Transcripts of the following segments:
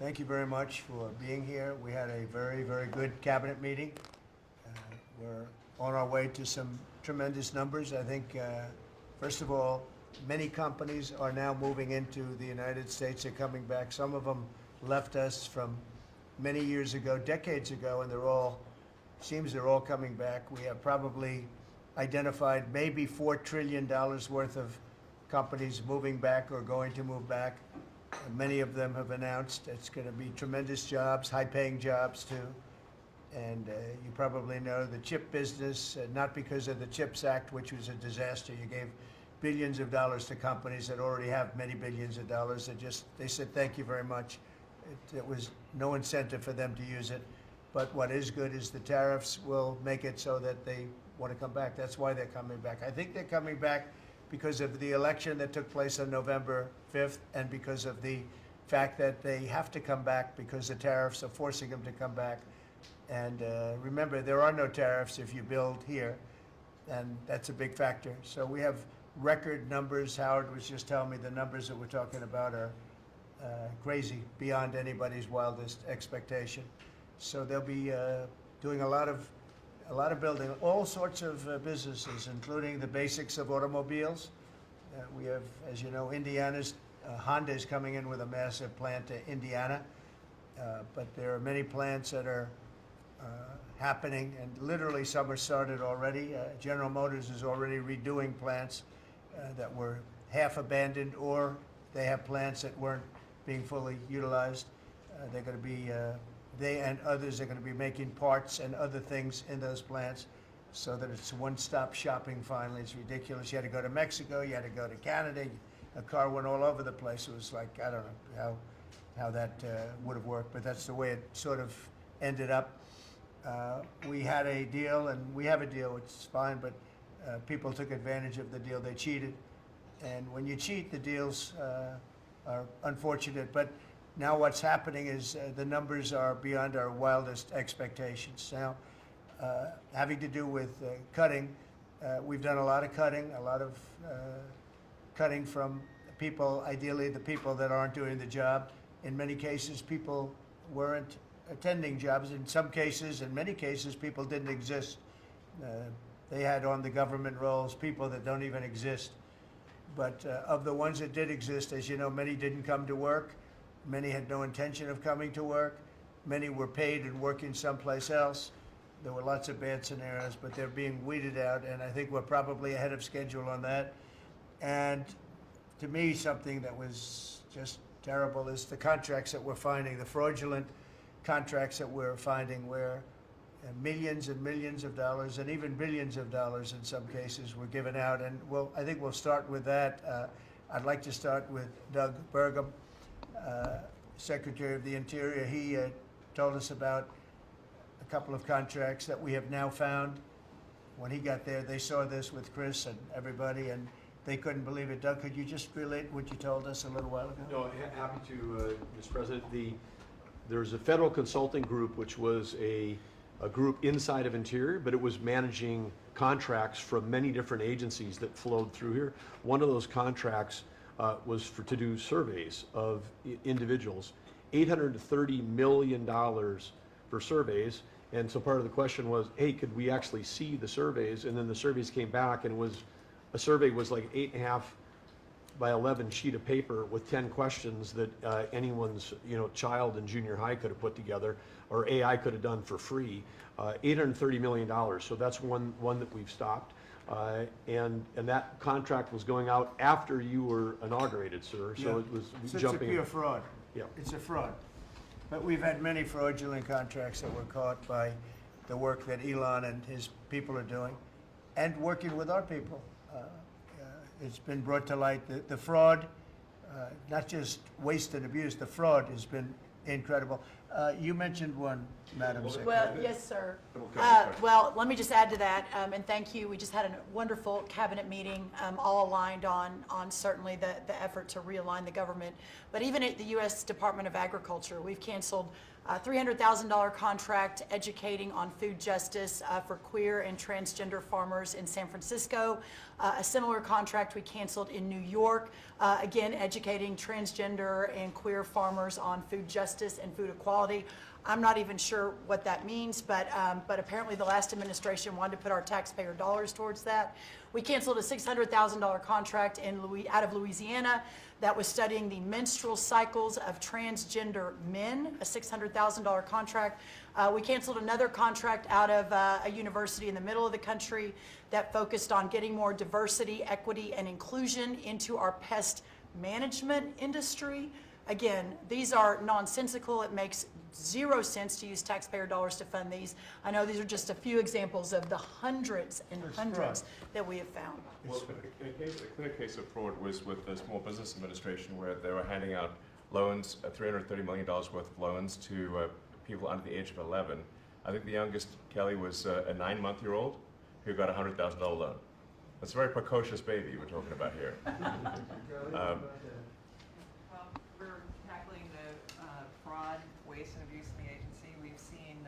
Thank you very much for being here. We had a very, very good cabinet meeting. We're on our way to some tremendous numbers. I think, first of all, many companies are now moving into the United States. They're coming back. Some of them left us from many years ago, decades ago, and they're all coming back. We have probably identified maybe $4 trillion worth of companies moving back or going to move back. Many of them have announced it's going to be tremendous jobs, high-paying jobs too. And you probably know the chip business, not because of the CHIPS Act, which was a disaster. You gave billions of dollars to companies that already have many billions of dollars. They said thank you very much. It was no incentive for them to use it. But what is good is the tariffs will make it so that they want to come back. That's why they're coming back. I think they're coming back because of the election that took place on November 5th and because of the fact that they have to come back because the tariffs are forcing them to come back. And remember, there are no tariffs if you build here, and that's a big factor. So we have record numbers. Howard was just telling me the numbers that we're talking about are crazy, beyond anybody's wildest expectation. So they'll be doing a lot of building, all sorts of businesses, including the basics of automobiles. We have, as you know, Honda is coming in with a massive plant to Indiana, but there are many plants that are happening, and literally some are started already. General Motors is already redoing plants that were half abandoned, or they have plants that weren't being fully utilized. They're going to be they and others are going to be making parts and other things in those plants so that it's one-stop shopping finally. It's ridiculous. You had to go to Mexico, you had to go to Canada, a car went all over the place. It was like, I don't know how that would have worked, but that's the way it sort of ended up. We had a deal, and we have a deal, which is fine, but people took advantage of the deal. They cheated. And when you cheat, the deals are unfortunate. But now what's happening is the numbers are beyond our wildest expectations. Now, having to do with cutting, we've done a lot of cutting from people, ideally the people that aren't doing the job. In many cases, people weren't attending jobs. In some cases, in many cases, people didn't exist. They had on the government rolls people that don't even exist. But of the ones that did exist, as you know, many didn't come to work. Many had no intention of coming to work. Many were paid and working someplace else. There were lots of bad scenarios, but they're being weeded out, and I think we're probably ahead of schedule on that. And to me, something that was just terrible is the contracts that we're finding, the fraudulent contracts that we're finding, where millions and millions of dollars and even billions of dollars in some cases were given out. And I think we'll start with that. I'd like to start with Doug Burgum, Secretary of the Interior. He told us about a couple of contracts that we have now found. When he got there, they saw this with Chris and everybody, and they couldn't believe it. Doug, could you just relate what you told us a little while ago? No, happy to, Mr. President. There's a federal consulting group, which was a group inside of Interior, but it was managing contracts from many different agencies that flowed through here. One of those contracts was to do surveys of individuals, $830 million for surveys. And so part of the question was, hey, could we actually see the surveys? And then the surveys came back, and a survey was like 8.5 by 11 sheet of paper with 10 questions that anyone's child in junior high could have put together, or AI could have done for free. $830 million. So that's one that we've stopped. And that contract was going out after you were inaugurated, sir. So it was jumping. It's a pure fraud. Yeah. It's a fraud. But we've had many fraudulent contracts that were caught by the work that Elon and his people are doing, and working with our people. It's been brought to light. The fraud, not just waste and abuse, the fraud has been incredible. You mentioned one, Madam Secretary. Well, yes, sir. Okay. Well, let me just add to that, and thank you. We just had a wonderful cabinet meeting, all aligned on certainly the effort to realign the government. But even at the U.S. Department of Agriculture, we've canceled a $300,000 contract educating on food justice for queer and transgender farmers in San Francisco. A similar contract we canceled in New York, again, educating transgender and queer farmers on food justice and food equality. I'm not even sure what that means, but apparently the last administration wanted to put our taxpayer dollars towards that. We canceled a $600,000 contract out of Louisiana that was studying the menstrual cycles of transgender men, a $600,000 contract. We canceled another contract out of a university in the middle of the country that focused on getting more diversity, equity, and inclusion into our pest management industry. Again, these are nonsensical. It makes zero sense to use taxpayer dollars to fund these. I know these are just a few examples of the hundreds and hundreds that we have found. Well, a clear case of fraud was with the Small Business Administration, where they were handing out loans, $330 million worth of loans to people under the age of 11. I think the youngest, Kelly, was a 9-month-old who got a $100,000 loan. That's a very precocious baby we're talking about here. Well, we're tackling the fraud, waste, and abuse in the agency. We've seen,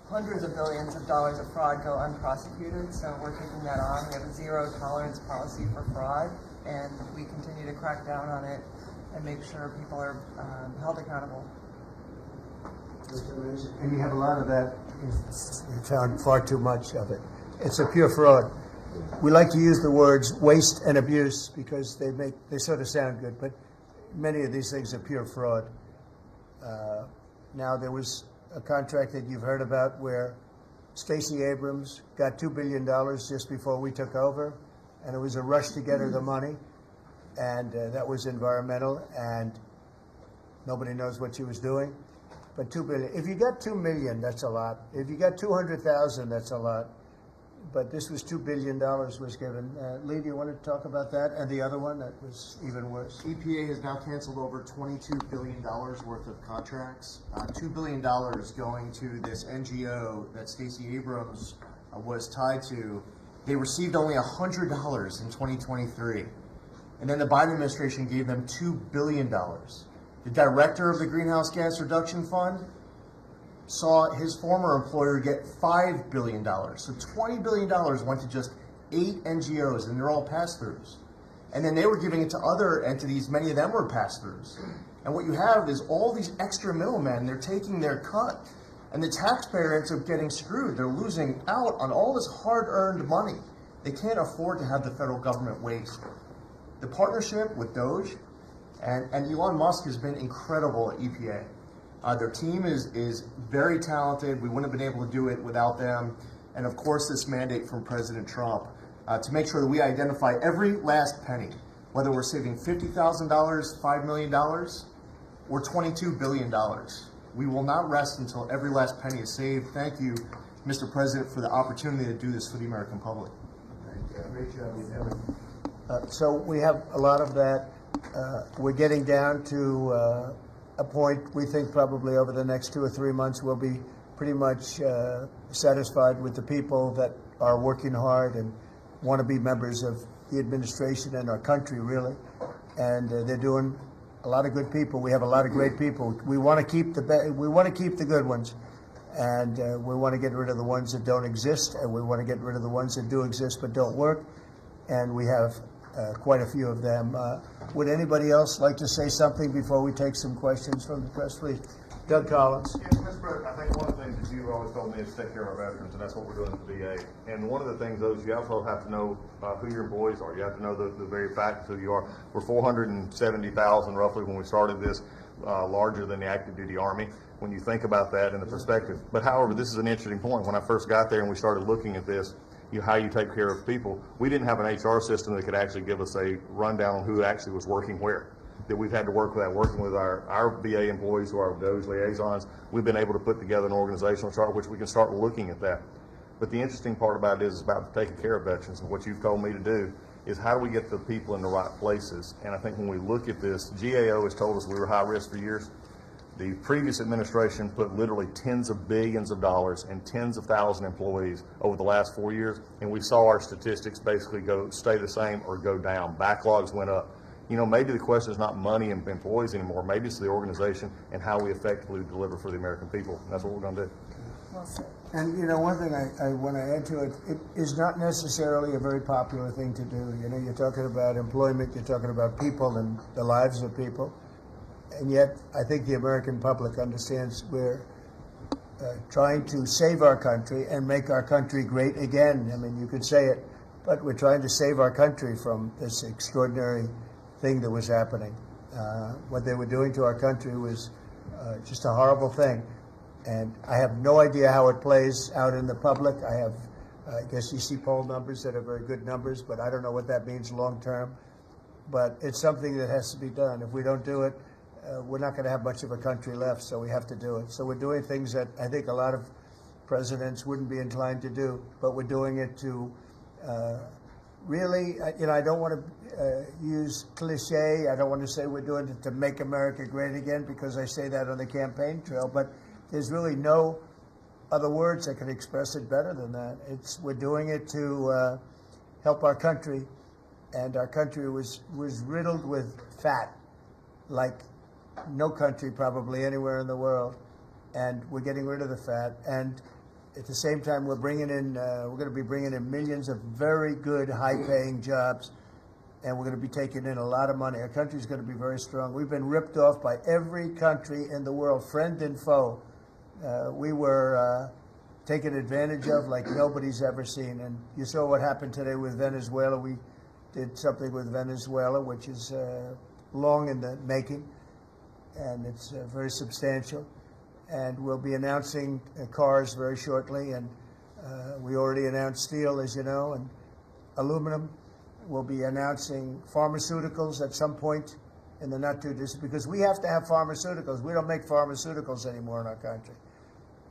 hundreds of billions of dollars of fraud go unprosecuted, so we're taking that on. We have a zero tolerance policy for fraud, and we continue to crack down on it and make sure people are held accountable. And you have a lot of that. You found far too much of it. It's a pure fraud. We like to use the words waste and abuse because they sort of sound good, but many of these things are pure fraud. Now there was a contract that you've heard about where Stacey Abrams got $2 billion just before we took over, and it was a rush to get her the money, and that was environmental, and nobody knows what she was doing. But $2 billion. If you got $2 million, that's a lot. If you got 200,000, that's a lot. But this was $2 billion was given. Lee, do you want to talk about that? And the other one that was even worse? EPA has now canceled over $22 billion worth of contracts. $2 billion going to this NGO that Stacey Abrams was tied to. They received only $100 in 2023. And then the Biden administration gave them $2 billion. The director of the Greenhouse Gas Reduction Fund saw his former employer get $5 billion. So $20 billion went to just 8 NGOs, and they're all pass-throughs. And then they were giving it to other entities, many of them were pass-throughs. And what you have is all these extra middlemen, they're taking their cut. And the taxpayer ends up getting screwed. They're losing out on all this hard-earned money. They can't afford to have the federal government waste. The partnership with Doge and Elon Musk has been incredible at EPA. Their team is very talented. We wouldn't have been able to do it without them. And of course, this mandate from President Trump to make sure that we identify every last penny, whether we're saving $50,000, $5 million, or $22 billion. We will not rest until every last penny is saved. Thank you, Mr. President, for the opportunity to do this for the American public. Great job, Kevin. So we have a lot of that. We're getting down to a point we think probably over the next 2 or 3 months we'll be pretty much satisfied with the people that are working hard and want to be members of the administration and our country, really. And they're doing a lot of good people. We have a lot of great people. We want to keep the good ones, and we want to get rid of the ones that don't exist, and we want to get rid of the ones that do exist but don't work. And we have quite a few of them. Would anybody else like to say something before we take some questions from the press, please? Doug Collins. Yes, Mr. President, I think one of the things that you always told me is take care of our veterans, and that's what we're doing at the VA. And one of the things, though, is you also have to know who your employees are. You have to know the very fact of who you are. We're 470,000 roughly when we started this, larger than the active duty Army, when you think about that in the perspective. But however, this is an interesting point. When I first got there and we started looking at this, how you take care of people, we didn't have an HR system that could actually give us a rundown on who actually was working where. That we've had to work with that, working with our VA employees who are those liaisons. We've been able to put together an organizational chart which we can start looking at that. But the interesting part about it is about taking care of veterans, and what you've told me to do is how do we get the people in the right places. And I think when we look at this, GAO has told us we were high risk for years. The previous administration put literally tens of billions of dollars and tens of thousands of employees over the last 4 years, and we saw our statistics basically stay the same or go down. Backlogs went up. You know, maybe the question is not money and employees anymore. Maybe it's the organization and how we effectively deliver for the American people. And that's what we're going to do. Well said. And, you know, one thing I want to add to it, it is not necessarily a very popular thing to do. You know, you're talking about employment, you're talking about people and the lives of people. And yet, I think the American public understands we're trying to save our country and make our country great again. I mean, you could say it, but we're trying to save our country from this extraordinary thing that was happening. What they were doing to our country was just a horrible thing. And I have no idea how it plays out in the public. I guess you see poll numbers that are very good numbers, but I don't know what that means long term. But it's something that has to be done. If we don't do it, we're not going to have much of a country left, so we have to do it. So we're doing things that I think a lot of presidents wouldn't be inclined to do, but we're doing it to really, you know, I don't want to use cliche. I don't want to say we're doing it to make America great again, because I say that on the campaign trail, but there's really no other words that can express it better than that. We're doing it to help our country, and our country was riddled with fat, like no country probably anywhere in the world, and we're getting rid of the fat. And at the same time, we're going to be bringing in millions of very good, high-paying jobs, and we're going to be taking in a lot of money. Our country's going to be very strong. We've been ripped off by every country in the world, friend and foe. We were taken advantage of like nobody's ever seen. And you saw what happened today with Venezuela. We did something with Venezuela, which is long in the making, and it's very substantial. And we'll be announcing cars very shortly, and we already announced steel, as you know, and aluminum. We'll be announcing pharmaceuticals at some point in the not too distant, because we have to have pharmaceuticals. We don't make pharmaceuticals anymore in our country.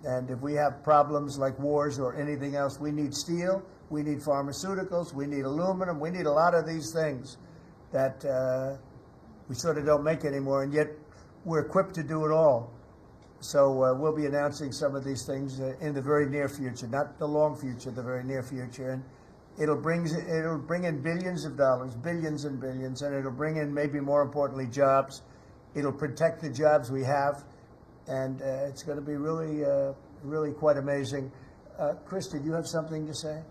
And if we have problems like wars or anything else, we need steel, we need pharmaceuticals, we need aluminum, we need a lot of these things that we sort of don't make anymore, and yet we're equipped to do it all. So we'll be announcing some of these things in the very near future, not the long future, the very near future. And it'll bring in billions of dollars, billions and billions, and it'll bring in, maybe more importantly, jobs. It'll protect the jobs we have, and it's going to be really, really quite amazing. Chris, did you have something to say?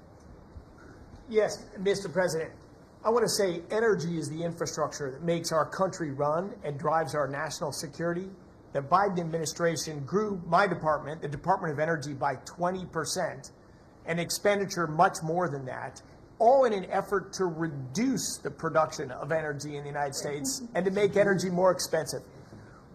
Yes, Mr. President. I want to say energy is the infrastructure that makes our country run and drives our national security. The Biden administration grew my department, the Department of Energy, by 20%, and expenditure much more than that, all in an effort to reduce the production of energy in the United States and to make energy more expensive.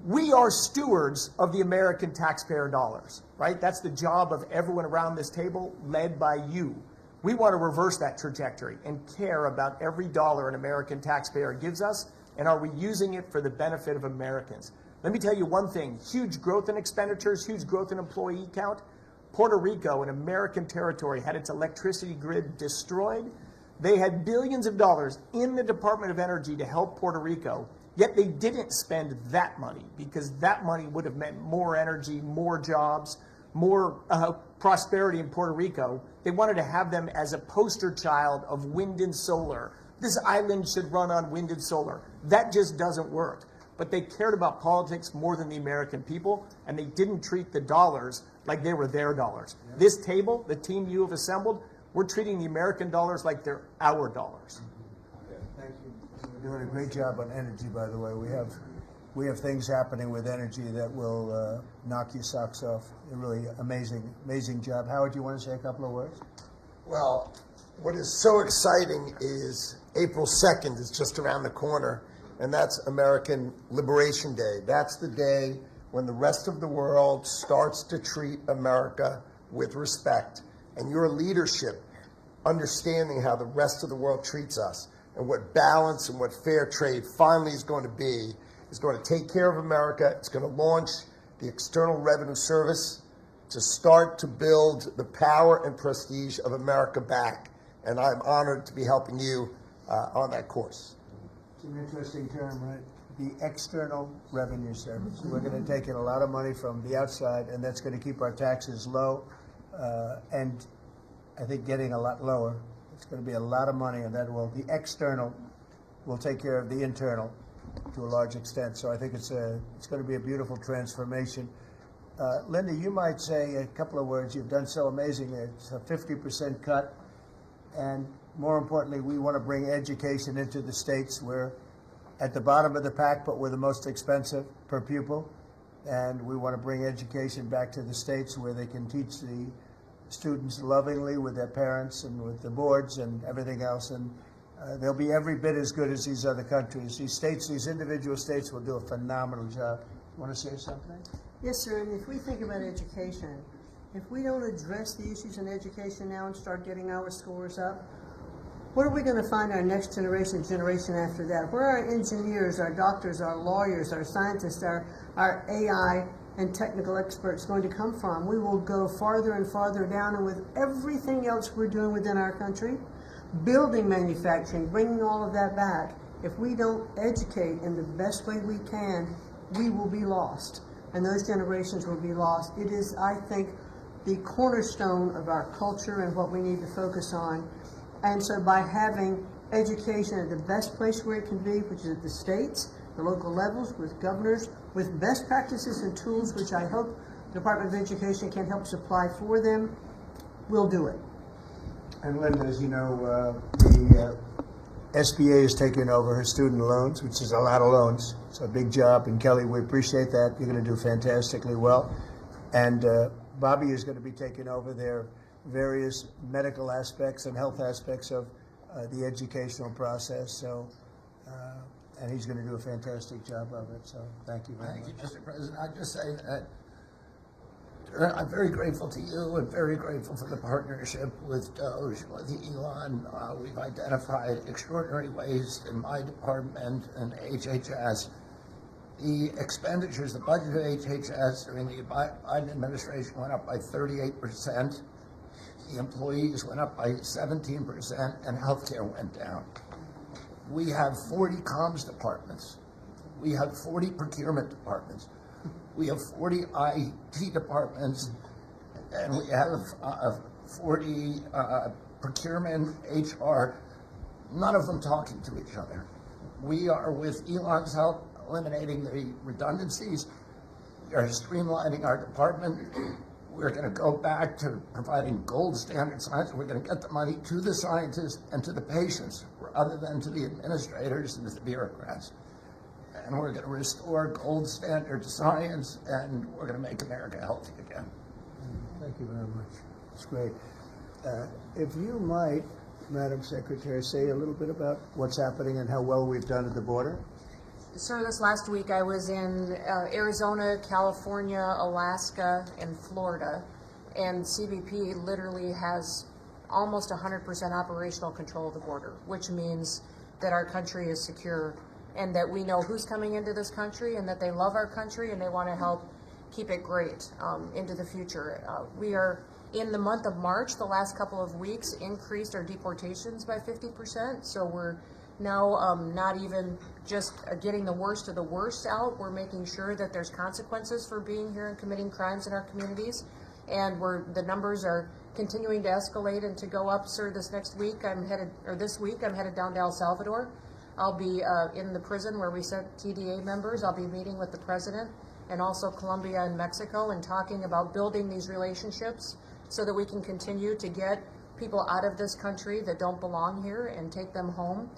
We are stewards of the American taxpayer dollars, right? That's the job of everyone around this table, led by you. We want to reverse that trajectory and care about every dollar an American taxpayer gives us, and are we using it for the benefit of Americans? Let me tell you one thing, huge growth in expenditures, huge growth in employee count. Puerto Rico, an American territory, had its electricity grid destroyed. They had billions of dollars in the Department of Energy to help Puerto Rico, yet they didn't spend that money, because that money would have meant more energy, more jobs, more prosperity in Puerto Rico. They wanted to have them as a poster child of wind and solar. This island should run on wind and solar. That just doesn't work. But they cared about politics more than the American people, and they didn't treat the dollars like they were their dollars. Yeah. This table, the team you have assembled, we're treating the American dollars like they're our dollars. Thank you. You're doing a great job on energy, by the way. We have things happening with energy that will knock your socks off. A really amazing job. Howard, do you want to say a couple of words? Well, what is so exciting is April 2nd is just around the corner, and that's American Liberation Day. That's the day when the rest of the world starts to treat America with respect. And your leadership, understanding how the rest of the world treats us and what balance and what fair trade finally is going to be, is going to take care of America. It's going to launch the External Revenue Service to start to build the power and prestige of America back. And I'm honored to be helping you on that course. It's an interesting term, right? the external revenue service. We're going to take in a lot of money from the outside, and that's going to keep our taxes low, and I think getting a lot lower. It's going to be a lot of money, and that will, the external will take care of the internal to a large extent. So I think it's going to be a beautiful transformation. Linda, you might say a couple of words. You've done so amazing. It's a 50% cut, and more importantly, we want to bring education into the states. We're at the bottom of the pack, but we're the most expensive per pupil, and we want to bring education back to the states where they can teach the students lovingly with their parents and with the boards and everything else, and they'll be every bit as good as these other countries. These states, these individual states will do a phenomenal job. You want to say something? Yes, sir, and if we think about education, if we don't address the issues in education now and start getting our scores up, where are we going to find our next generation after that? Where are our engineers, our doctors, our lawyers, our scientists, our AI and technical experts going to come from? We will go farther and farther down, and with everything else we're doing within our country, building manufacturing, bringing all of that back, if we don't educate in the best way we can, we will be lost, and those generations will be lost. It is, I think, the cornerstone of our culture and what we need to focus on. And so by having education at the best place where it can be, which is at the states, the local levels, with governors, with best practices and tools, which I hope the Department of Education can help supply for them, we'll do it. And Linda, as you know, the SBA has taken over her student loans, which is a lot of loans. It's a big job, and Kelly, we appreciate that. You're going to do fantastically well. And Bobby is going to be taking over their various medical aspects and health aspects of the educational process. So, and he's going to do a fantastic job of it. So, thank you very much. Thank you, Mr. President. I just say that I'm very grateful to you and very grateful for the partnership with Doge, with Elon. We've identified extraordinary ways in my department and HHS. The expenditures, the budget of HHS during the Biden administration went up by 38%. The employees went up by 17%, and healthcare went down. We have 40 comms departments. We have 40 procurement departments. We have 40 IT departments, and we have 40 procurement, HR, none of them talking to each other. We are, with Elon's help, eliminating the redundancies. We are streamlining our department. We're going to go back to providing gold standard science. We're going to get the money to the scientists and to the patients rather than to the administrators and the bureaucrats. And we're going to restore gold standard science, and we're going to make America healthy again. Thank you very much. It's great. If you might, Madam Secretary, say a little bit about what's happening and how well we've done at the border. Sir, this last week I was in Arizona, California, Alaska, and Florida, and CBP literally has almost 100% operational control of the border, which means that our country is secure and that we know who's coming into this country and that they love our country and they want to help keep it great into the future. We are, in the month of March, the last couple of weeks, increased our deportations by 50%, so we're now not even just getting the worst of the worst out. We're making sure that there's consequences for being here and committing crimes in our communities, and the numbers are continuing to escalate and to go up. Sir, this week I'm headed down to El Salvador. I'll be in the prison where we sent TDA members. I'll be meeting with the president and also Colombia and Mexico and talking about building these relationships so that we can continue to get people out of this country that don't belong here and take them home.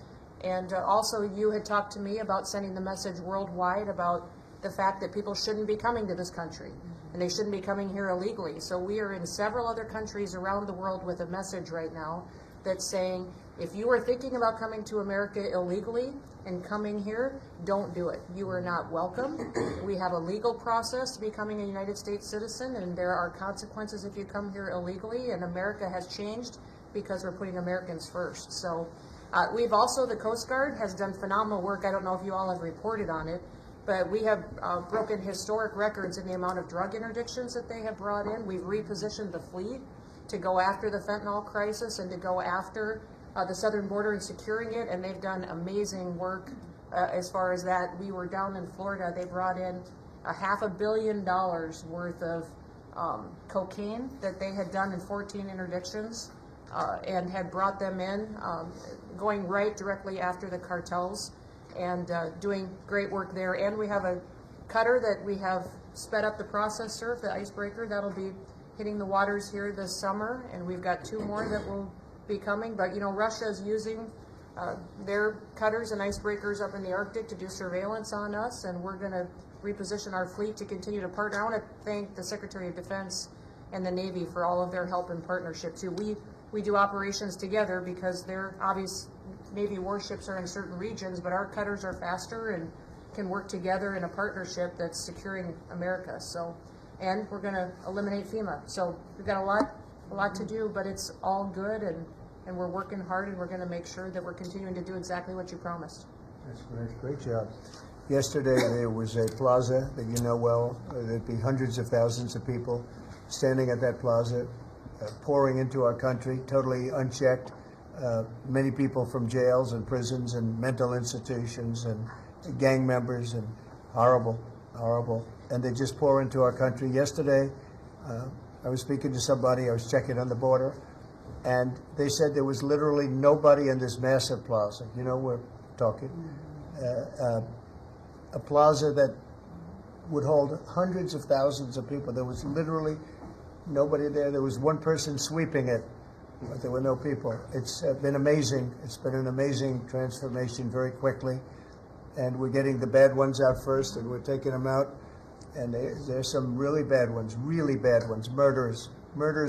And also, you had talked to me about sending the message worldwide about the fact that people shouldn't be coming to this country and they shouldn't be coming here illegally. So we are in several other countries around the world with a message right now that's saying, if you are thinking about coming to America illegally and coming here, don't do it. You are not welcome. We have a legal process to becoming a United States citizen, and there are consequences if you come here illegally, and America has changed because we're putting Americans first. So we've also, the Coast Guard has done phenomenal work. I don't know if you all have reported on it, but we have broken historic records in the amount of drug interdictions that they have brought in. We've repositioned the fleet to go after the fentanyl crisis and to go after the southern border and securing it, and they've done amazing work as far as that. We were down in Florida. They brought in $500 million worth of cocaine that they had done in 14 interdictions and had brought them in, going right directly after the cartels and doing great work there. And we have a cutter that we have sped up the process, sir, the icebreaker. That'll be hitting the waters here this summer, and we've got 2 more that will be coming. But, you know, Russia is using their cutters and icebreakers up in the Arctic to do surveillance on us, and we're going to reposition our fleet to continue to partner. I want to thank the Secretary of Defense and the Navy for all of their help and partnership too. We do operations together because their obvious Navy warships are in certain regions, but our cutters are faster and can work together in a partnership that's securing America. So, and we're going to eliminate FEMA. So we've got a lot to do, but it's all good, and we're working hard, and we're going to make sure that we're continuing to do exactly what you promised. That's great job. Yesterday there was a plaza that you know well. There'd be hundreds of thousands of people standing at that plaza, pouring into our country, totally unchecked. Many people from jails and prisons and mental institutions and gang members, and horrible. And they just pour into our country. Yesterday, I was speaking to somebody, I was checking on the border, and they said there was literally nobody in this massive plaza. You know, we're talking. A plaza that would hold hundreds of thousands of people. There was literally nobody there. There was one person sweeping it, but there were no people. It's been amazing. It's been an amazing transformation very quickly. And we're getting the bad ones out first, and we're taking them out. And there's some really bad ones, murders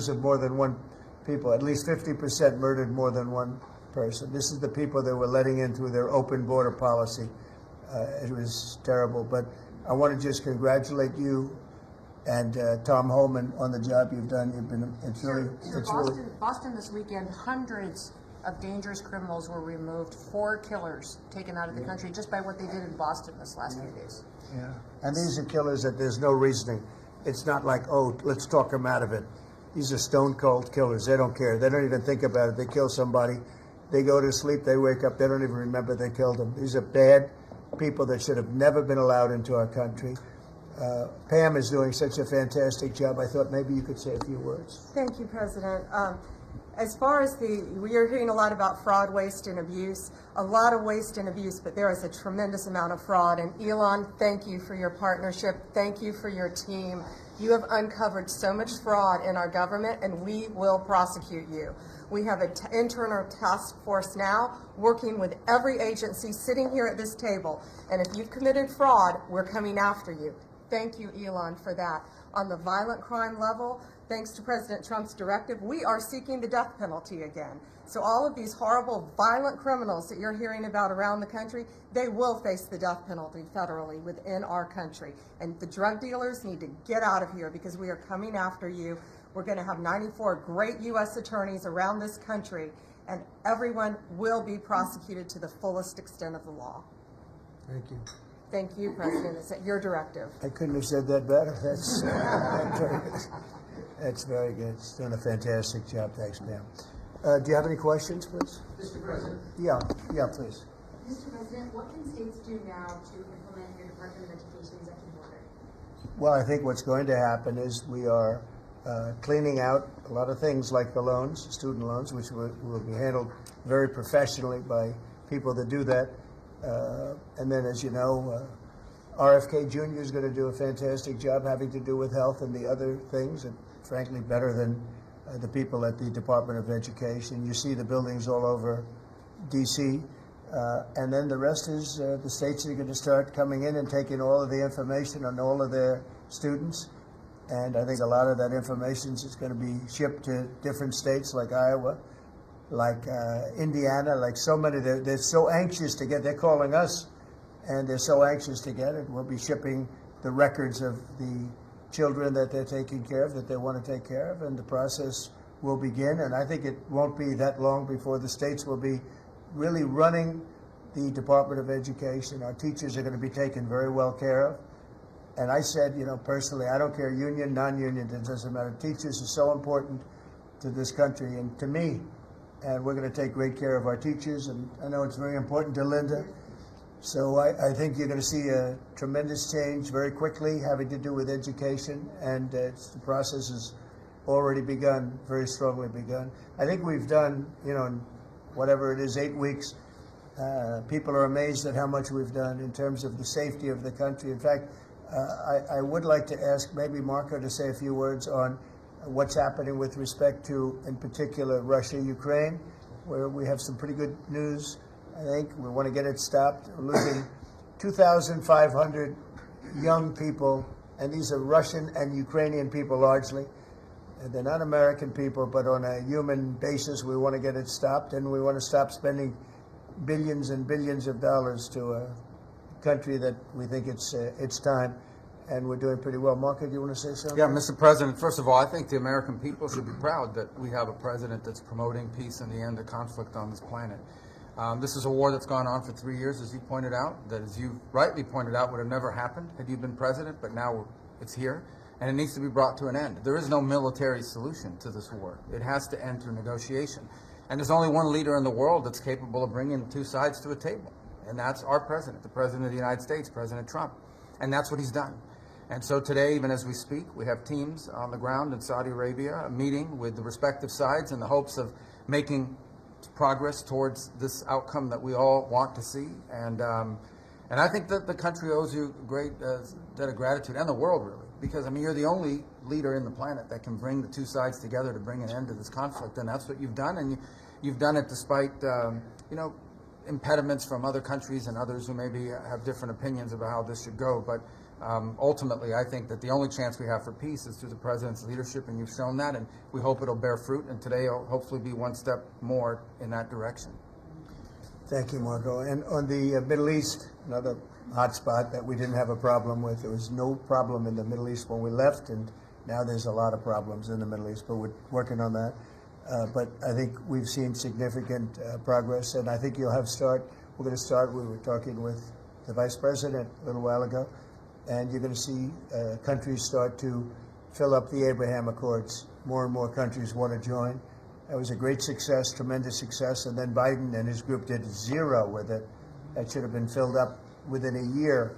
of more than one people. At least 50% murdered more than one person. This is the people that we're letting in through their open border policy. It was terrible, but I want to just congratulate you and Tom Holman on the job you've done. Boston this weekend, hundreds of dangerous criminals were removed, 4 killers taken out of the country just by what they did in Boston this last few days. Yeah, and these are killers that there's no reasoning. It's not like, oh, let's talk them out of it. These are stone cold killers. They don't care. They don't even think about it. They kill somebody. They go to sleep. They wake up. They don't even remember they killed them. These are bad people that should have never been allowed into our country. Pam is doing such a fantastic job. I thought maybe you could say a few words. Thank you, President. As far as we are hearing a lot about fraud, waste, and abuse, a lot of waste and abuse, but there is a tremendous amount of fraud. And Elon, thank you for your partnership. Thank you for your team. You have uncovered so much fraud in our government, and we will prosecute you. We have an internal task force now working with every agency sitting here at this table. And if you've committed fraud, we're coming after you. Thank you, Elon, for that. On the violent crime level, thanks to President Trump's directive, we are seeking the death penalty again. So all of these horrible, violent criminals that you're hearing about around the country, they will face the death penalty federally within our country. And the drug dealers need to get out of here because we are coming after you. We're going to have 94 great U.S. attorneys around this country, and everyone will be prosecuted to the fullest extent of the law. Thank you. Thank you, President. It's at your directive. I couldn't have said that better. That's very good. It's doing a fantastic job. Thanks, Pam. Do you have any questions, please? Mr. President. Yeah, please. Mr. President, what can states do now to implement your Department of Education executive order? Well, I think what's going to happen is we are cleaning out a lot of things like the loans, student loans, which will be handled very professionally by people that do that. And then, as you know, RFK Jr. is going to do a fantastic job having to do with health and the other things, and frankly, better than the people at the Department of Education. You see the buildings all over D.C., and then the rest is the states are going to start coming in and taking all of the information on all of their students. And I think a lot of that information is going to be shipped to different states like Iowa, like Indiana, like so many. They're so anxious to get, they're calling us, and they're so anxious to get it. We'll be shipping the records of the children that they're taking care of, that they want to take care of, and the process will begin. And I think it won't be that long before the states will be really running the Department of Education. Our teachers are going to be taken very well care of. And I said, you know, personally, I don't care union, non-union, it doesn't matter. Teachers are so important to this country and to me. And we're going to take great care of our teachers. And I know it's very important to Linda. So I think you're going to see a tremendous change very quickly having to do with education, and the process has already begun, very strongly begun. I think we've done, in whatever it is, 8 weeks, people are amazed at how much we've done in terms of the safety of the country. In fact, I would like to ask maybe Marco to say a few words on what's happening with respect to, in particular, Russia, Ukraine, where we have some pretty good news. I think we want to get it stopped. We're losing 2,500 young people, and these are Russian and Ukrainian people largely. They're not American people, but on a human basis, we want to get it stopped, and we want to stop spending billions and billions of dollars to a country that we think it's time, and we're doing pretty well. Marco, do you want to say something? Yeah, Mr. President, first of all, I think the American people should be proud that we have a president that's promoting peace and the end of conflict on this planet. This is a war that's gone on for 3 years, as you pointed out, that, as you rightly pointed out, would have never happened had you been president, but now it's here, and it needs to be brought to an end. There is no military solution to this war. It has to end through negotiation. And there's only one leader in the world that's capable of bringing two sides to a table, and that's our president, the President of the United States, President Trump. And that's what he's done. And so today, even as we speak, we have teams on the ground in Saudi Arabia meeting with the respective sides in the hopes of making progress towards this outcome that we all want to see. And I think that the country owes you a great debt of gratitude, and the world, really, because, I mean, you're the only leader in the planet that can bring the two sides together to bring an end to this conflict, and that's what you've done, and you've done it despite, impediments from other countries and others who maybe have different opinions about how this should go. But ultimately, I think that the only chance we have for peace is through the president's leadership, and you've shown that, and we hope it'll bear fruit, and today will hopefully be one step more in that direction. Thank you, Marco. And on the Middle East, another hot spot that we didn't have a problem with. There was no problem in the Middle East when we left, and now there's a lot of problems in the Middle East, but we're working on that. But I think we've seen significant progress, and I think we're going to start, we were talking with the Vice President a little while ago, and you're going to see countries start to fill up the Abraham Accords. More and more countries want to join. That was a great success, tremendous success, and then Biden and his group did zero with it. That should have been filled up within a year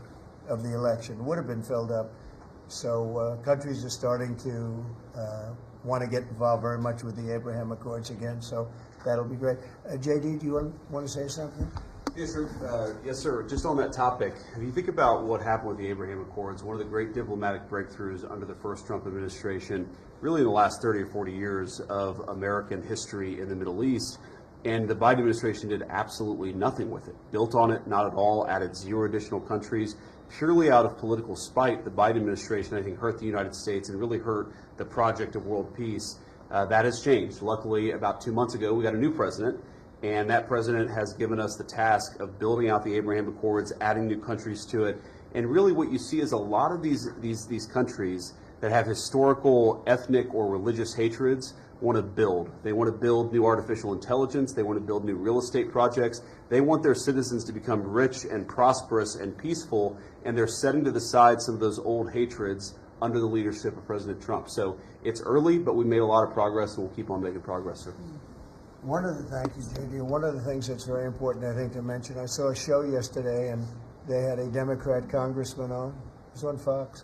of the election, would have been filled up. So countries are starting to want to get involved very much with the Abraham Accords again, so that'll be great. JD, do you want to say something? Yes, sir. Yes, sir. Just on that topic, if you think about what happened with the Abraham Accords, one of the great diplomatic breakthroughs under the first Trump administration, really in the last 30 or 40 years of American history in the Middle East, and the Biden administration did absolutely nothing with it. Built on it, not at all, added 0 additional countries. Purely out of political spite, the Biden administration, I think, hurt the United States and really hurt the project of world peace. That has changed. Luckily, about 2 months ago, we got a new president, and that president has given us the task of building out the Abraham Accords, adding new countries to it. And really what you see is a lot of these countries that have historical, ethnic, or religious hatreds want to build. They want to build new artificial intelligence. They want to build new real estate projects. They want their citizens to become rich and prosperous and peaceful, and they're setting to the side some of those old hatreds under the leadership of President Trump. So it's early, but we made a lot of progress, and we'll keep on making progress, sir. Thank you, JD. One of the things that's very important, I think, to mention, I saw a show yesterday, and they had a Democrat congressman on. It was on Fox.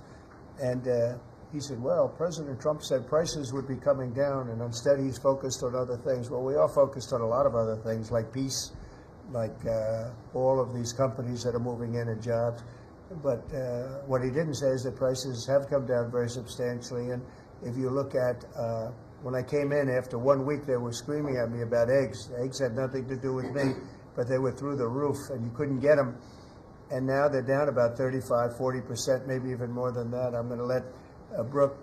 And he said, well, President Trump said prices would be coming down, and instead he's focused on other things. Well, we are focused on a lot of other things, like peace, like all of these companies that are moving in and jobs. But what he didn't say is that prices have come down very substantially. And if you look at when I came in after 1 week, they were screaming at me about eggs. Eggs had nothing to do with me, but they were through the roof, and you couldn't get them. And now they're down about 35, 40%, maybe even more than that. I'm going to let Brooke,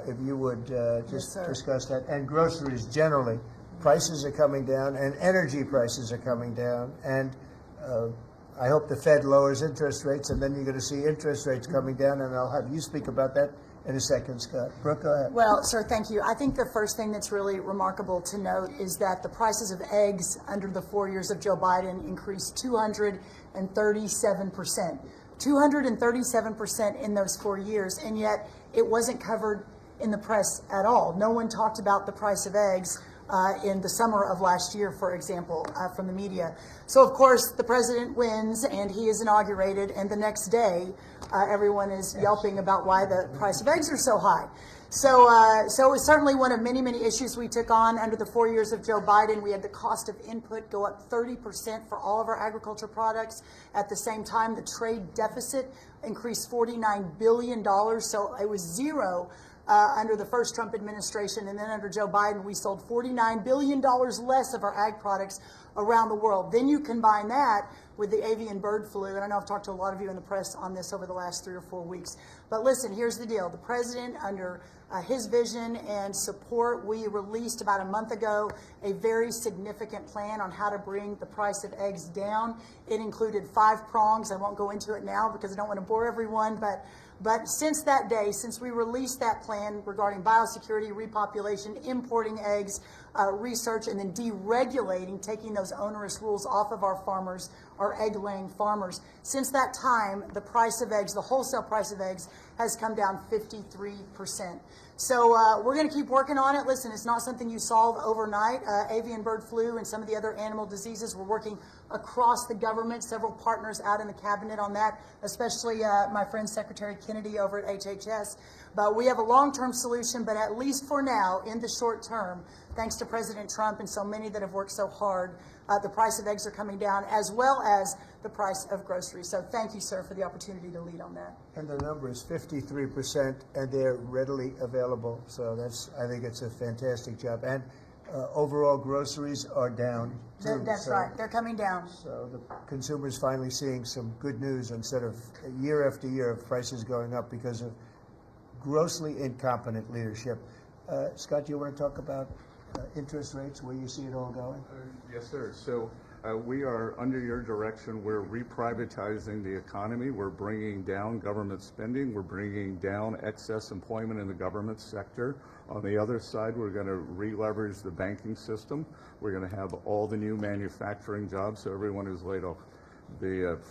if you would just discuss that. And groceries generally, prices are coming down, and energy prices are coming down. And I hope the Fed lowers interest rates, and then you're going to see interest rates coming down, and I'll have you speak about that in a second, Scott. Brooke, go ahead. Well, sir, thank you. I think the first thing that's really remarkable to note is that the prices of eggs under the 4 years of Joe Biden increased 237%. 237% in those 4 years, and yet it wasn't covered in the press at all. No one talked about the price of eggs in the summer of last year, for example, from the media. So, of course, the president wins and he is inaugurated, and the next day, everyone is yelping about why the price of eggs are so high. So it was certainly one of many, many issues we took on under the 4 years of Joe Biden. We had the cost of input go up 30% for all of our agriculture products. At the same time, the trade deficit increased $49 billion. So it was zero under the first Trump administration. And then under Joe Biden, we sold $49 billion less of our ag products around the world. Then you combine that with the avian bird flu, and I know I've talked to a lot of you in the press on this over the last 3 or 4 weeks. But listen, here's the deal. The president, under his vision and support, we released about a month ago a very significant plan on how to bring the price of eggs down. It included 5 prongs. I won't go into it now because I don't want to bore everyone, but since that day, since we released that plan regarding biosecurity, repopulation, importing eggs, research, and then deregulating, taking those onerous rules off of our farmers, our egg-laying farmers, since that time, the price of eggs, the wholesale price of eggs, has come down 53%. So we're going to keep working on it. Listen, it's not something you solve overnight. Avian bird flu and some of the other animal diseases, we're working across the government, several partners out in the cabinet on that, especially my friend Secretary Kennedy over at HHS. But we have a long-term solution, but at least for now, in the short term, thanks to President Trump and so many that have worked so hard, the price of eggs are coming down, as well as the price of groceries. So thank you, sir, for the opportunity to lead on that. And the number is 53%, and they're readily available. So I think it's a fantastic job. And overall groceries are down, too. That's right. They're coming down. So the consumer's finally seeing some good news instead of year after year of prices going up because of grossly incompetent leadership. Scott, you want to talk about interest rates, where you see it all going? Yes, sir. So we are, under your direction, we're reprivatizing the economy. We're bringing down government spending. We're bringing down excess employment in the government sector. On the other side, we're going to re-leverage the banking system. We're going to have all the new manufacturing jobs, so everyone who's laid off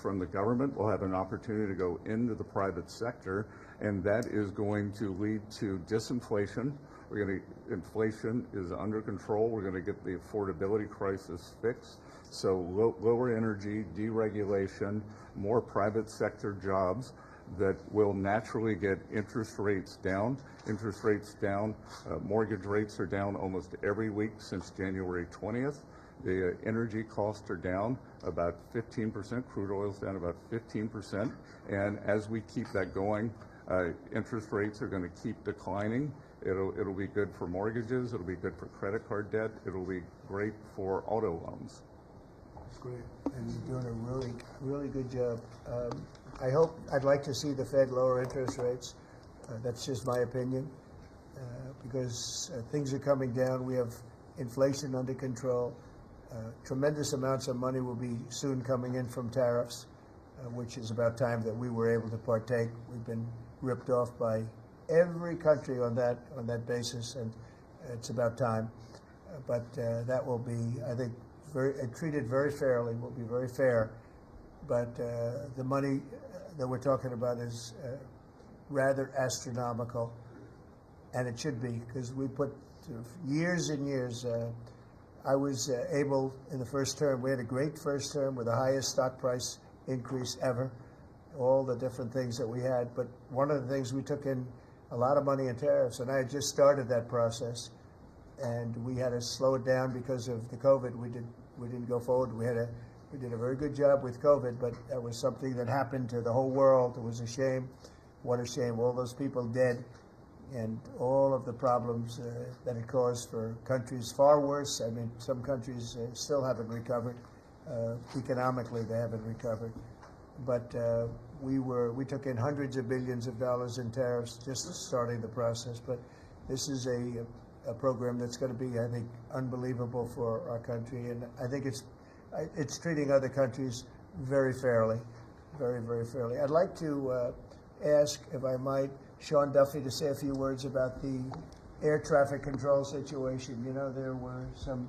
from the government will have an opportunity to go into the private sector, and that is going to lead to disinflation. Inflation is under control. We're going to get the affordability crisis fixed. So lower energy, deregulation, more private sector jobs that will naturally get interest rates down. Interest rates down. Mortgage rates are down almost every week since January 20th. The energy costs are down about 15%. Crude oil's down about 15%. And as we keep that going, interest rates are going to keep declining. It'll be good for mortgages. It'll be good for credit card debt. It'll be great for auto loans. That's great, and you're doing a really, really good job. I'd like to see the Fed lower interest rates. That's just my opinion, because things are coming down. We have inflation under control. Tremendous amounts of money will be soon coming in from tariffs, which is about time that we were able to partake. We've been ripped off by every country on that basis, and it's about time. But that will be, I think, treated very fairly. Will be very fair. But the money that we're talking about is rather astronomical, and it should be, because we put years and years. I was able in the first term. We had a great first term with the highest stock price increase ever. All the different things that we had, but one of the things, we took in a lot of money in tariffs, and I had just started that process, and we had to slow it down because of the COVID. We didn't go forward. We did a very good job with COVID, but that was something that happened to the whole world. It was a shame. What a shame. All those people dead, and all of the problems that it caused for countries far worse. I mean, some countries still haven't recovered. Economically, they haven't recovered. But we took in hundreds of billions of dollars in tariffs just starting the process. But this is a program that's going to be, I think, unbelievable for our country, and I think it's treating other countries very fairly, very, very fairly. I'd like to ask, if I might, Sean Duffy to say a few words about the air traffic control situation. You know, there were some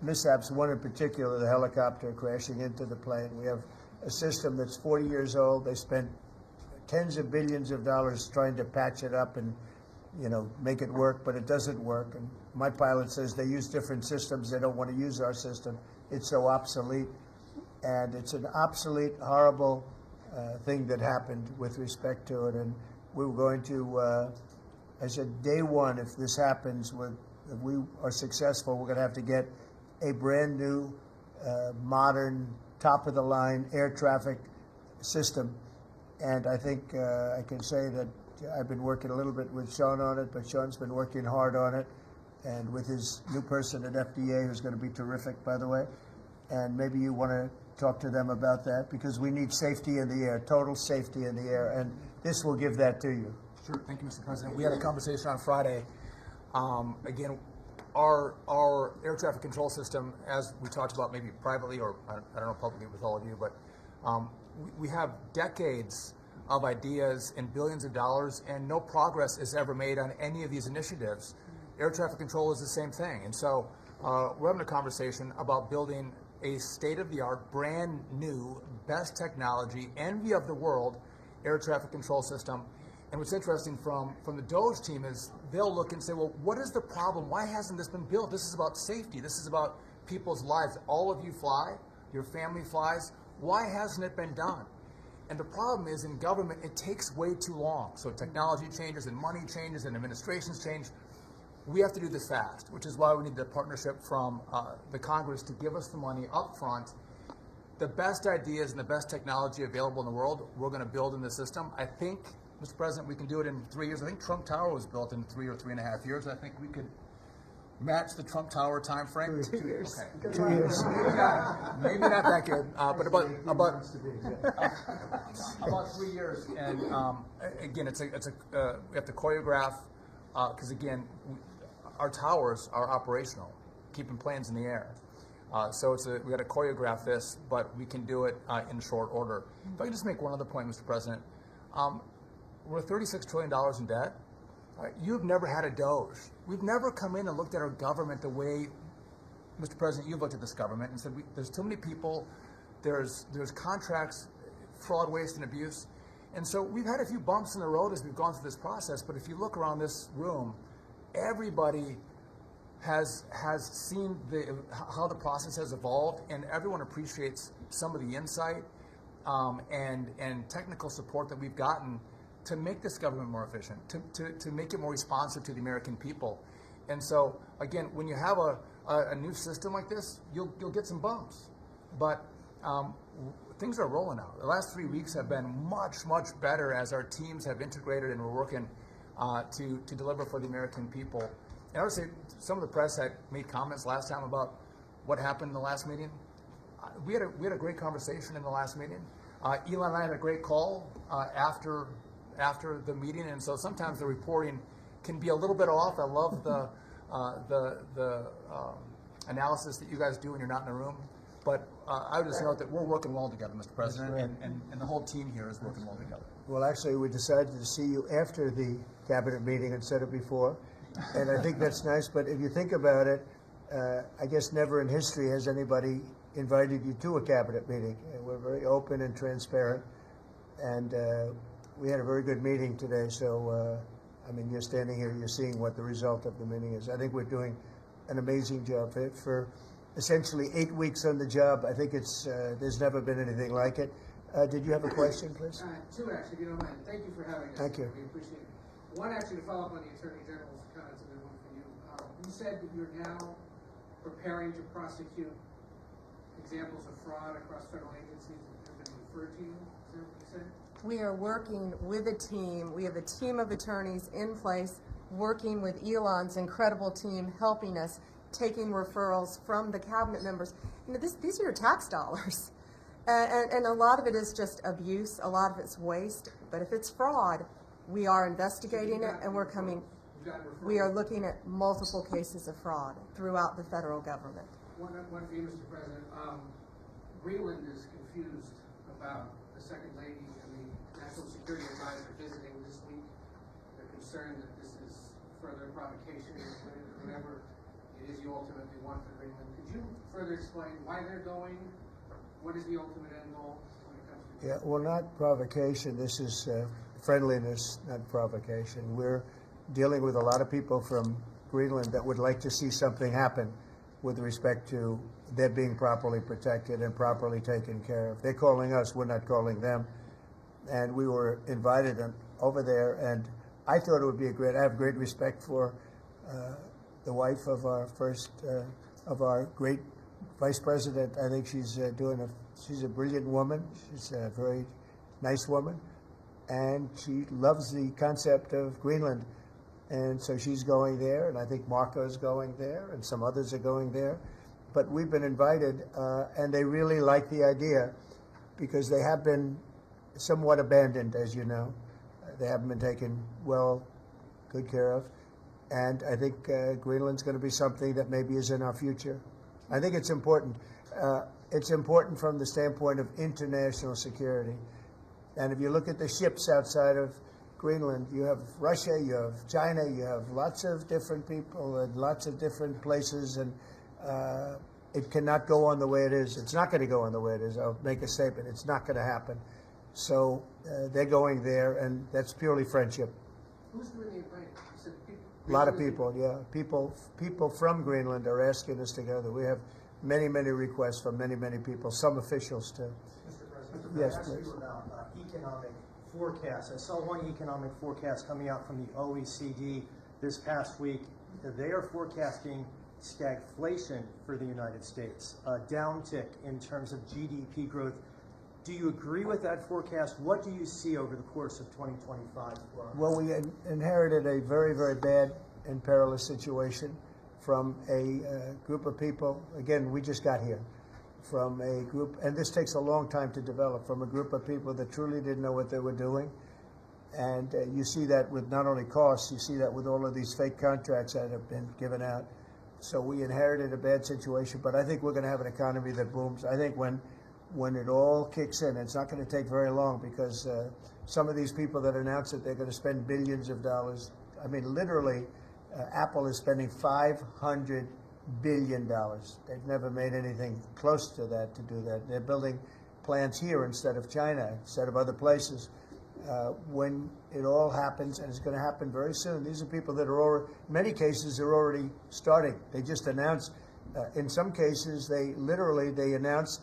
mishaps, one in particular, the helicopter crashing into the plane. We have a system that's 40 years old. They spent tens of billions of dollars trying to patch it up, and make it work, but it doesn't work. And my pilot says they use different systems. They don't want to use our system. It's so obsolete. And it's an obsolete, horrible thing that happened with respect to it. And we were going to, I said, day one, if this happens, if we are successful, we're going to have to get a brand new, modern, top-of-the-line air traffic system. And I think I can say that I've been working a little bit with Sean on it, but Sean's been working hard on it, and with his new person at FDA, who's going to be terrific, by the way. And maybe you want to talk to them about that, because we need safety in the air, total safety in the air, and this will give that to you. Sure. Thank you, Mr. President. We had a conversation on Friday. Again, our air traffic control system, as we talked about maybe privately or I don't know publicly with all of you, but we have decades of ideas and billions of dollars, and no progress is ever made on any of these initiatives. Air traffic control is the same thing. And so we're having a conversation about building a state-of-the-art, brand new, best technology, envy of the world air traffic control system. And what's interesting from the DOGE team is they'll look and say, well, what is the problem? Why hasn't this been built? This is about safety. This is about people's lives. All of you fly. Your family flies. Why hasn't it been done? And the problem is in government, it takes way too long. So technology changes and money changes and administrations change. We have to do this fast, which is why we need the partnership from the Congress to give us the money up front. The best ideas and the best technology available in the world, we're going to build in the system. I think, Mr. President, we can do it in 3 years. I think Trump Tower was built in 3 or 3.5 years. I think we could match the Trump Tower time frame. 2 years. Okay. 2 years. Maybe not that good, but about 3 years. And again, we have to choreograph because again, our towers are operational, keeping planes in the air. So we got to choreograph this, but we can do it in short order. If I can just make one other point, Mr. President, we're $36 trillion in debt. You've never had a DOGE. We've never come in and looked at our government the way, Mr. President, you've looked at this government and said, there's too many people, there's contracts, fraud, waste, and abuse. And so we've had a few bumps in the road as we've gone through this process, but if you look around this room, everybody has seen how the process has evolved, and everyone appreciates some of the insight and technical support that we've gotten to make this government more efficient, to make it more responsive to the American people. And so, again, when you have a new system like this, you'll get some bumps. But things are rolling out. The last 3 weeks have been much, much better as our teams have integrated and we're working to deliver for the American people. And I would say some of the press had made comments last time about what happened in the last meeting. We had a great conversation in the last meeting. Elon and I had a great call after the meeting, and so sometimes the reporting can be a little bit off. I love the analysis that you guys do when you're not in the room. But I would just note that we're working well together, Mr. President, and the whole team here is working well together. Well, actually, we decided to see you after the cabinet meeting instead of before, and I think that's nice. But if you think about it, I guess never in history has anybody invited you to a cabinet meeting. And we're very open and transparent, and we had a very good meeting today. So, I mean, you're standing here, you're seeing what the result of the meeting is. I think we're doing an amazing job for essentially 8 weeks on the job. I think there's never been anything like it. Did you have a question, please? Two, actually, if you don't mind. Thank you for having us. Thank you. We appreciate it. One, actually, to follow up on the Attorney General's comments, and then one for you. You said that you're now preparing to prosecute examples of fraud across federal agencies that have been referred to you. Is that what you said? We are working with a team. We have a team of attorneys in place working with Elon's incredible team, helping us, taking referrals from the cabinet members. You know, these are your tax dollars. And a lot of it is just abuse, a lot of it's waste. But if it's fraud, we are investigating it, and we are looking at multiple cases of fraud throughout the federal government. One for you, Mr. President. Greenland is confused about the Second Lady and the National Security Advisor visiting this week. They're concerned that this is further provocation or whatever it is you ultimately want for Greenland. Could you further explain why they're going? What is the ultimate end goal when it comes to well, not provocation. This is friendliness, not provocation. We're dealing with a lot of people from Greenland that would like to see something happen with respect to their being properly protected and properly taken care of. They're calling us, we're not calling them. And we were invited over there, and I thought it would be I have great respect for the wife of our of our great vice president. I think she's a brilliant woman. She's a very nice woman, and she loves the concept of Greenland. And so she's going there, and I think Marco's going there, and some others are going there. But we've been invited, and they really like the idea because they have been somewhat abandoned, as you know. They haven't been taken good care of. And I think Greenland's going to be something that maybe is in our future. I think it's important. It's important from the standpoint of international security. And if you look at the ships outside of Greenland, you have Russia, you have China, you have lots of different people and lots of different places, and it cannot go on the way it is. It's not going to go on the way it is. I'll make a statement. It's not going to happen. So they're going there, and that's purely friendship. Who's doing the inviting? You said people. A lot of people, yeah. People from Greenland are asking us to go there. We have many, many requests from many, many people, some officials too. Mr. President, yes, I asked please. you about economic forecasts. I saw one economic forecast coming out from the OECD this past week. They are forecasting stagflation for the United States, a downtick in terms of GDP growth. Do you agree with that forecast? What do you see over the course of 2025? Well, we inherited a very, very bad and perilous situation from a group of people. Again, we just got here from a group, and this takes a long time to develop, from a group of people that truly didn't know what they were doing. And you see that with not only costs, you see that with all of these fake contracts that have been given out. So we inherited a bad situation, but I think we're going to have an economy that booms. I think when it all kicks in, it's not going to take very long, because some of these people that announce that they're going to spend billions of dollars, I mean, literally, Apple is spending $500 billion. They've never made anything close to that to do that. They're building plants here instead of China, instead of other places. When it all happens, and it's going to happen very soon, these are people that are already, in many cases, they're already starting. They just announced, in some cases, they announced,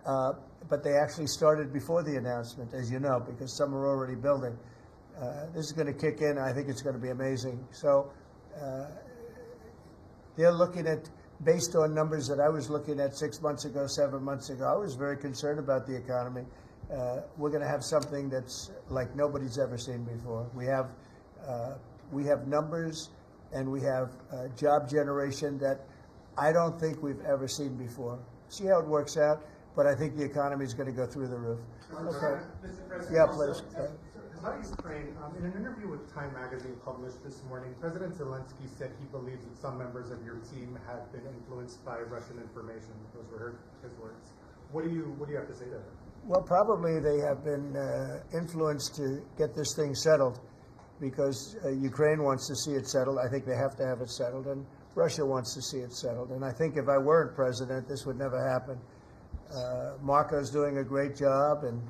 but they actually started before the announcement, as you know, because some are already building. This is going to kick in. I think it's going to be amazing. So they're looking at, based on numbers that I was looking at 6 months ago, 7 months ago, I was very concerned about the economy. We're going to have something that's like nobody's ever seen before. We have numbers, and we have job generation that I don't think we've ever seen before. See how it works out, but I think the economy is going to go through the roof. Okay. Mr. President, Yeah, please. about Ukraine, in an interview with Time Magazine published this morning, President Zelensky said he believes that some members of your team have been influenced by Russian information. Those were his words. What do you have to say to that? Well, probably they have been influenced to get this thing settled, because Ukraine wants to see it settled. I think they have to have it settled, and Russia wants to see it settled. And I think if I weren't president, this would never happen. Marco's doing a great job, and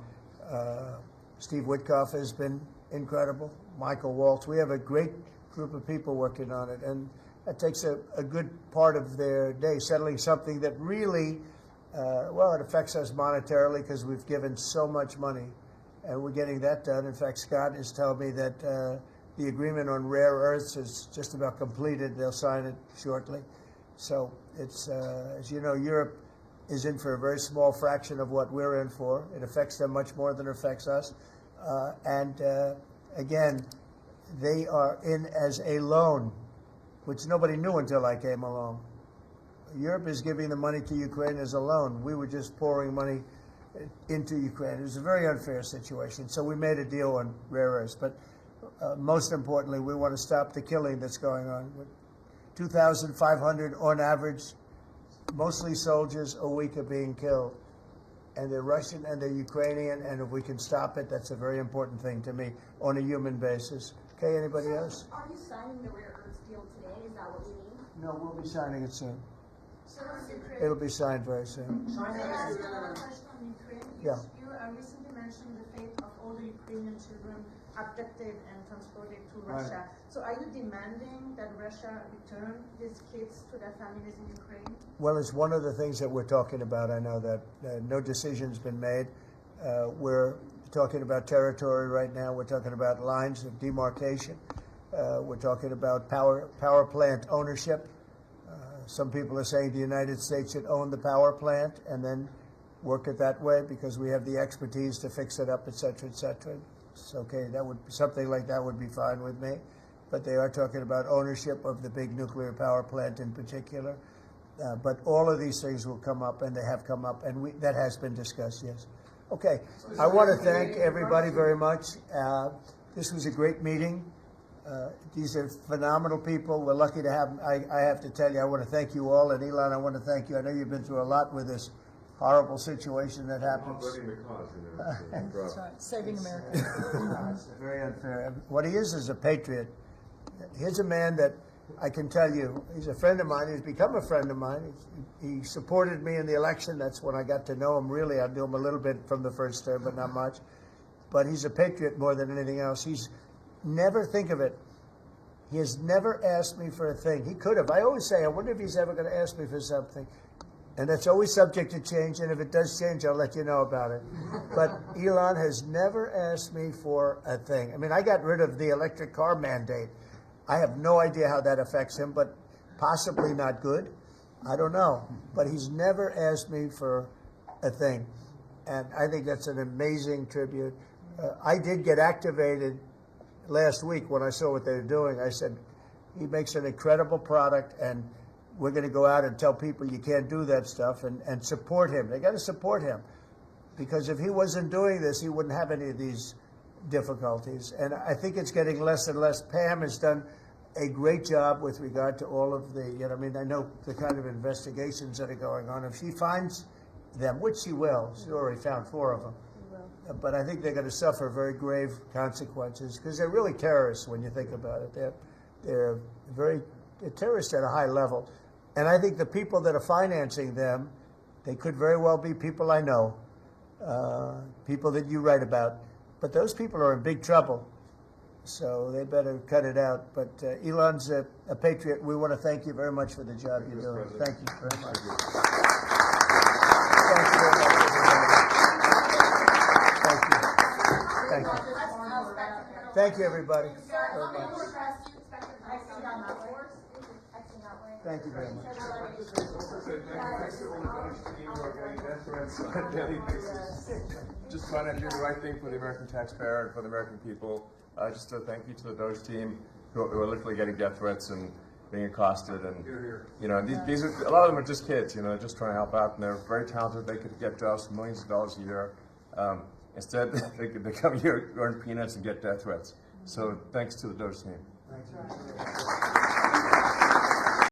Steve Witkoff has been incredible. Michael Waltz. We have a great group of people working on it, and it takes a good part of their day, settling something that really, it affects us monetarily because we've given so much money, and we're getting that done. In fact, Scott has told me that the agreement on rare earths is just about completed. They'll sign it shortly. So it's, as you know, Europe is in for a very small fraction of what we're in for. It affects them much more than it affects us. Again, they are in as a loan, which nobody knew until I came along. Europe is giving the money to Ukraine as a loan. We were just pouring money into Ukraine. It was a very unfair situation. So we made a deal on rare earths. But most importantly, we want to stop the killing that's going on. 2,500 on average, mostly soldiers, a week are being killed. And they're Russian and they're Ukrainian, and if we can stop it, that's a very important thing to me on a human basis. Okay, anybody else? Are you signing the rare earths deal today? Is that what you mean? No, we'll be signing it soon. So Ukraine. It'll be signed very soon. China has another question on Ukraine. Yeah. You recently mentioned the fate of all the Ukrainian children abducted and transported to Right. Russia. So are you demanding that Russia return these kids to their families in Ukraine? Well, it's one of the things that we're talking about. I know that no decision's been made. We're talking about territory right now. We're talking about lines of demarcation. We're talking about power plant ownership. Some people are saying the United States should own the power plant and then work it that way because we have the expertise to fix it up, et cetera, et cetera. It's okay. That would something like that would be fine with me. But they are talking about ownership of the big nuclear power plant in particular. But all of these things will come up, and they have come up, and that has been discussed, yes. Okay, I want to thank everybody very much. This was a great meeting. These are phenomenal people. We're lucky to have them. I have to tell you, I want to thank you all, and Elon, I want to thank you. I know you've been through a lot with this horrible situation that happens. That's right. Saving America. It's very unfair. What he is a patriot. Here's a man that I can tell you, he's a friend of mine. He's become a friend of mine. He supported me in the election. That's when I got to know him, really. I knew him a little bit from the first term, but not much. But he's a patriot more than anything else. He's never, think of it, he has never asked me for a thing. He could have. I always say, I wonder if he's ever going to ask me for something. And that's always subject to change, and if it does change, I'll let you know about it. But Elon has never asked me for a thing. I mean, I got rid of the electric car mandate. I have no idea how that affects him, but possibly not good. I don't know. But he's never asked me for a thing. And I think that's an amazing tribute. I did get activated last week when I saw what they were doing. I said, he makes an incredible product, and we're going to go out and tell people you can't do that stuff and support him. They got to support him, because if he wasn't doing this, he wouldn't have any of these difficulties. And I think it's getting less and less. Pam has done a great job with regard to all of the, I mean, I know the kind of investigations that are going on. If she finds them, which she will, she already found 4 of them. But I think they're going to suffer very grave consequences, because they're really terrorists when you think about it. They're terrorists at a high level. And I think the people that are financing them, they could very well be people I know, people that you write about. But those people are in big trouble, so they better cut it out. But Elon's a patriot. We want to thank you very much for the job you're doing. Thank you very much. Thank you very much, everybody. Thank you. Thank you, everybody. Very much. Thank you very much. Just trying to do the right thing for the American taxpayer and for the American people. Just a thank you to the Doge team who are literally getting death threats and being accosted, and these are, a lot of them are just kids, just trying to help out, and they're very talented. They could get jobs, millions of dollars a year. Instead, they come here, earn peanuts, and get death threats. So thanks to the Doge team. Thanks.